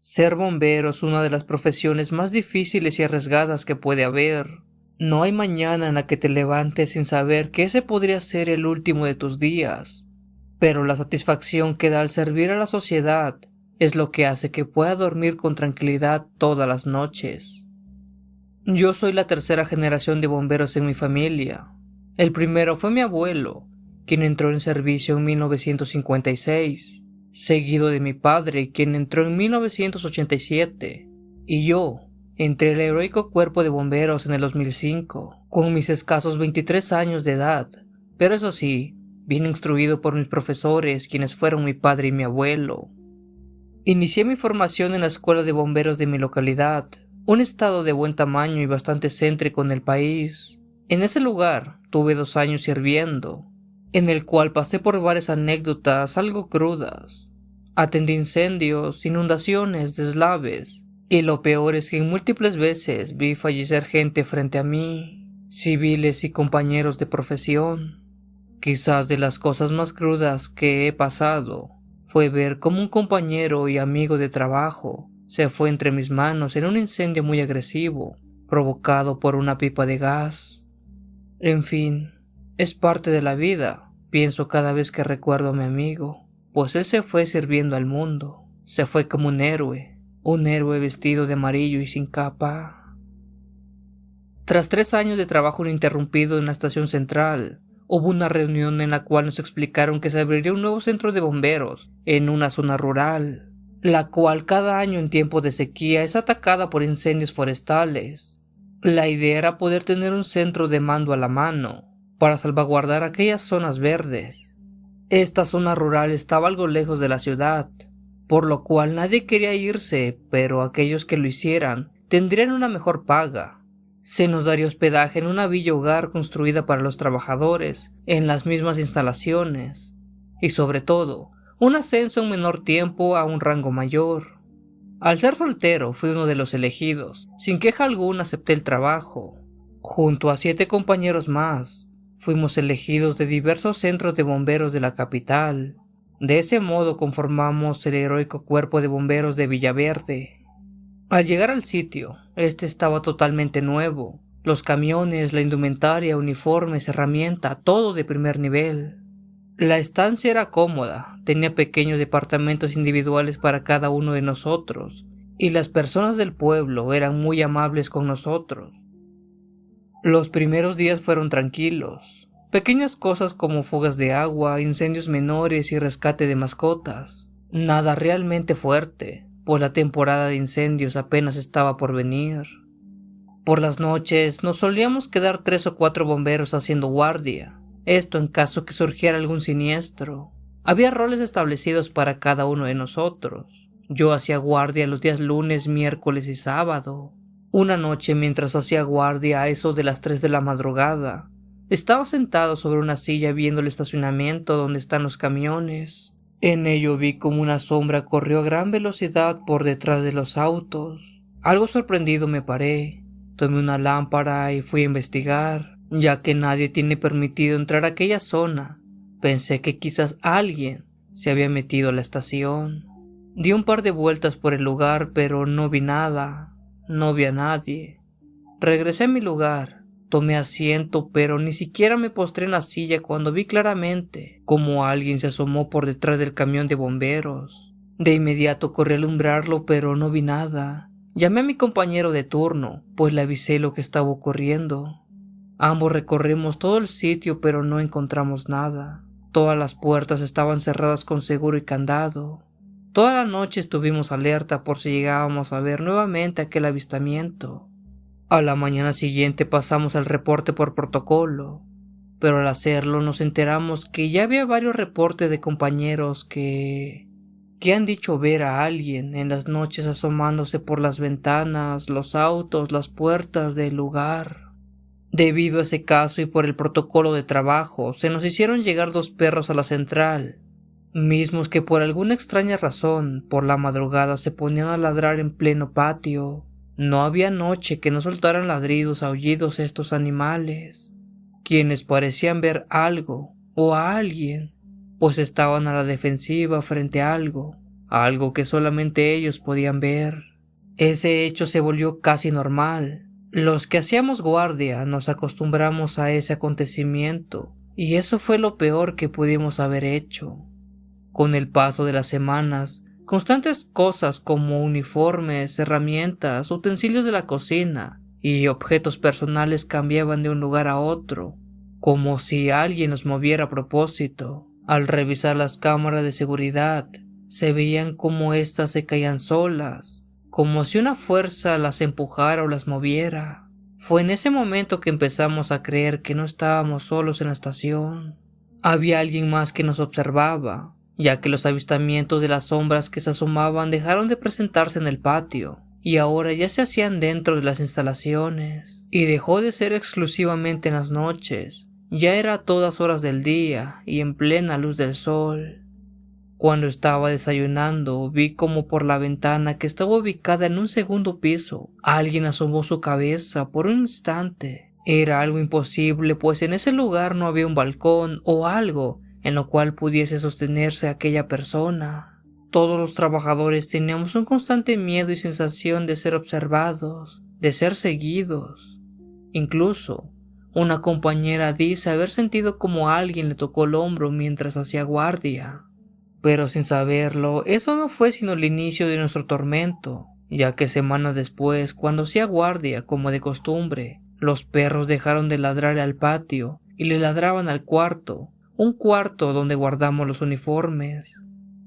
Ser bombero es una de las profesiones más difíciles y arriesgadas que puede haber. No hay mañana en la que te levantes sin saber que ese podría ser el último de tus días, pero la satisfacción que da al servir a la sociedad es lo que hace que pueda dormir con tranquilidad todas las noches. Yo soy la tercera generación de bomberos en mi familia. El primero fue mi abuelo, quien entró en servicio en 1956, seguido de mi padre, quien entró en 1987, y yo entré al heroico cuerpo de bomberos en el 2005, con mis escasos 23 años de edad, pero eso sí, bien instruido por mis profesores, quienes fueron mi padre y mi abuelo. Inicié mi formación en la escuela de bomberos de mi localidad, un estado de buen tamaño y bastante céntrico en el país. En ese lugar tuve 2 años sirviendo, en el cual pasé por varias anécdotas algo crudas. Atendí incendios, inundaciones, deslaves, y lo peor es que en múltiples veces vi fallecer gente frente a mí, civiles y compañeros de profesión. Quizás de las cosas más crudas que he pasado fue ver cómo un compañero y amigo de trabajo se fue entre mis manos en un incendio muy agresivo, provocado por una pipa de gas. En fin, es parte de la vida, pienso cada vez que recuerdo a mi amigo, pues él se fue sirviendo al mundo, se fue como un héroe vestido de amarillo y sin capa. Tras 3 años de trabajo ininterrumpido en la estación central, hubo una reunión en la cual nos explicaron que se abriría un nuevo centro de bomberos en una zona rural, la cual cada año en tiempo de sequía es atacada por incendios forestales. La idea era poder tener un centro de mando a la mano, para salvaguardar aquellas zonas verdes. Esta zona rural estaba algo lejos de la ciudad, por lo cual nadie quería irse, pero aquellos que lo hicieran tendrían una mejor paga. Se nos daría hospedaje en una villa hogar construida para los trabajadores, en las mismas instalaciones, y sobre todo, un ascenso en menor tiempo a un rango mayor. Al ser soltero, fui uno de los elegidos. Sin queja alguna acepté el trabajo. Junto a 7 compañeros más, fuimos elegidos de diversos centros de bomberos de la capital. De ese modo conformamos el heroico cuerpo de bomberos de Villaverde. Al llegar al sitio, este estaba totalmente nuevo. Los camiones, la indumentaria, uniformes, herramienta, todo de primer nivel. La estancia era cómoda, tenía pequeños departamentos individuales para cada uno de nosotros, y las personas del pueblo eran muy amables con nosotros. Los primeros días fueron tranquilos, pequeñas cosas como fugas de agua, incendios menores y rescate de mascotas. Nada realmente fuerte, pues la temporada de incendios apenas estaba por venir. Por las noches nos solíamos quedar 3 o 4 bomberos haciendo guardia, esto en caso que surgiera algún siniestro. Había roles establecidos para cada uno de nosotros. Yo hacía guardia los días lunes, miércoles y sábado. Una noche, mientras hacía guardia a eso de las 3 de la madrugada, estaba sentado sobre una silla viendo el estacionamiento donde están los camiones. En ello vi como una sombra corrió a gran velocidad por detrás de los autos. Algo sorprendido me paré, tomé una lámpara y fui a investigar, ya que nadie tiene permitido entrar a aquella zona. Pensé que quizás alguien se había metido a la estación. Di un par de vueltas por el lugar, pero no vi nada, no vi a nadie. Regresé a mi lugar. Tomé asiento, pero ni siquiera me postré en la silla cuando vi claramente cómo alguien se asomó por detrás del camión de bomberos. De inmediato corrí a alumbrarlo, pero no vi nada. Llamé a mi compañero de turno, pues le avisé lo que estaba ocurriendo. Ambos recorrimos todo el sitio, pero no encontramos nada. Todas las puertas estaban cerradas con seguro y candado. Toda la noche estuvimos alerta por si llegábamos a ver nuevamente aquel avistamiento. A la mañana siguiente pasamos el reporte por protocolo, pero al hacerlo nos enteramos que ya había varios reportes de compañeros que han dicho ver a alguien en las noches asomándose por las ventanas, los autos, las puertas del lugar. Debido a ese caso y por el protocolo de trabajo, se nos hicieron llegar 2 perros a la central, mismos que por alguna extraña razón, por la madrugada se ponían a ladrar en pleno patio. No había noche que no soltaran ladridos, aullidos estos animales, quienes parecían ver algo o a alguien, pues estaban a la defensiva frente a algo, algo que solamente ellos podían ver. Ese hecho se volvió casi normal. Los que hacíamos guardia nos acostumbramos a ese acontecimiento, y eso fue lo peor que pudimos haber hecho. Con el paso de las semanas, constantes cosas como uniformes, herramientas, utensilios de la cocina y objetos personales cambiaban de un lugar a otro, como si alguien los moviera a propósito. Al revisar las cámaras de seguridad, se veían como éstas se caían solas, como si una fuerza las empujara o las moviera. Fue en ese momento que empezamos a creer que no estábamos solos en la estación. Había alguien más que nos observaba, ya que los avistamientos de las sombras que se asomaban dejaron de presentarse en el patio, y ahora ya se hacían dentro de las instalaciones, y dejó de ser exclusivamente en las noches, ya era a todas horas del día y en plena luz del sol. Cuando estaba desayunando, vi como por la ventana que estaba ubicada en un segundo piso, alguien asomó su cabeza por un instante. Era algo imposible, pues en ese lugar no había un balcón o algo en lo cual pudiese sostenerse aquella persona. Todos los trabajadores teníamos un constante miedo y sensación de ser observados, de ser seguidos. Incluso, una compañera dice haber sentido como alguien le tocó el hombro mientras hacía guardia. Pero sin saberlo, eso no fue sino el inicio de nuestro tormento, ya que semanas después, cuando hacía guardia como de costumbre, los perros dejaron de ladrar al patio y le ladraban al cuarto, un cuarto donde guardamos los uniformes.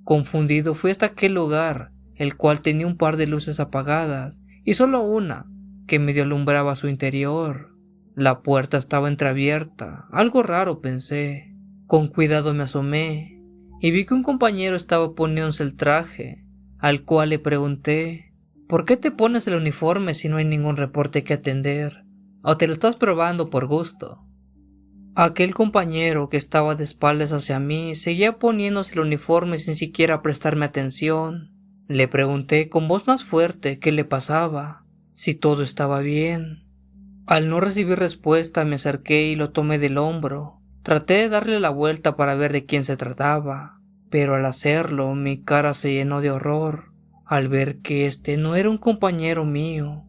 Confundido fui hasta aquel lugar, el cual tenía un par de luces apagadas y solo una que medio alumbraba su interior. La puerta estaba entreabierta, algo raro pensé. Con cuidado me asomé y vi que un compañero estaba poniéndose el traje, al cual le pregunté: ¿por qué te pones el uniforme si no hay ningún reporte que atender? ¿O te lo estás probando por gusto? Aquel compañero, que estaba de espaldas hacia mí, seguía poniéndose el uniforme sin siquiera prestarme atención. Le pregunté con voz más fuerte qué le pasaba, si todo estaba bien. Al no recibir respuesta, me acerqué y lo tomé del hombro. Traté de darle la vuelta para ver de quién se trataba, pero al hacerlo mi cara se llenó de horror al ver que este no era un compañero mío,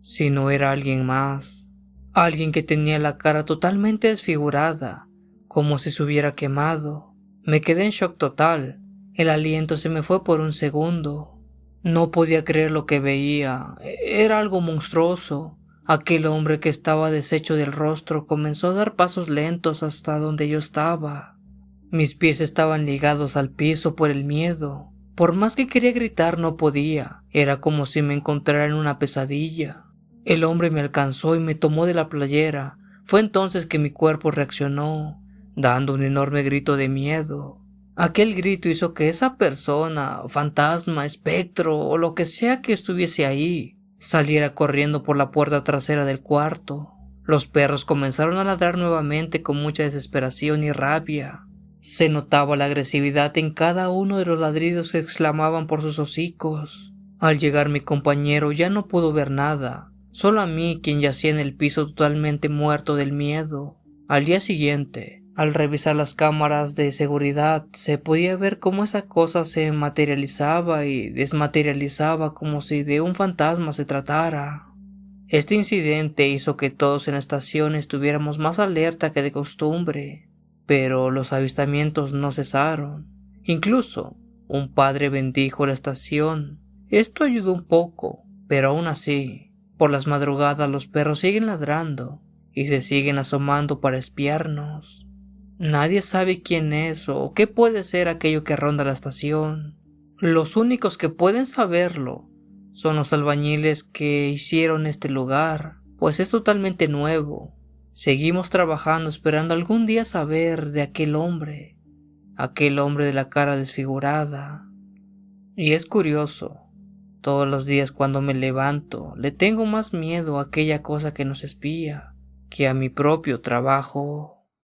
sino era alguien más. Alguien que tenía la cara totalmente desfigurada, como si se hubiera quemado. Me quedé en shock total. El aliento se me fue por un segundo. No podía creer lo que veía. Era algo monstruoso. Aquel hombre que estaba deshecho del rostro comenzó a dar pasos lentos hasta donde yo estaba. Mis pies estaban ligados al piso por el miedo. Por más que quería gritar no podía. Era como si me encontrara en una pesadilla. El hombre me alcanzó y me tomó de la playera. Fue entonces que mi cuerpo reaccionó, dando un enorme grito de miedo. Aquel grito hizo que esa persona, fantasma, espectro o lo que sea que estuviese ahí, saliera corriendo por la puerta trasera del cuarto. Los perros comenzaron a ladrar nuevamente con mucha desesperación y rabia. Se notaba la agresividad en cada uno de los ladridos que exclamaban por sus hocicos. Al llegar mi compañero ya no pudo ver nada, solo a mí, quien yacía en el piso totalmente muerto del miedo. Al día siguiente, al revisar las cámaras de seguridad, se podía ver cómo esa cosa se materializaba y desmaterializaba como si de un fantasma se tratara. Este incidente hizo que todos en la estación estuviéramos más alerta que de costumbre, pero los avistamientos no cesaron. Incluso, un padre bendijo la estación. Esto ayudó un poco, pero aún así, por las madrugadas los perros siguen ladrando y se siguen asomando para espiarnos. Nadie sabe quién es o qué puede ser aquello que ronda la estación. Los únicos que pueden saberlo son los albañiles que hicieron este lugar, pues es totalmente nuevo. Seguimos trabajando esperando algún día saber de aquel hombre de la cara desfigurada. Y es curioso, todos los días cuando me levanto le tengo más miedo a aquella cosa que nos espía que a mi propio trabajo.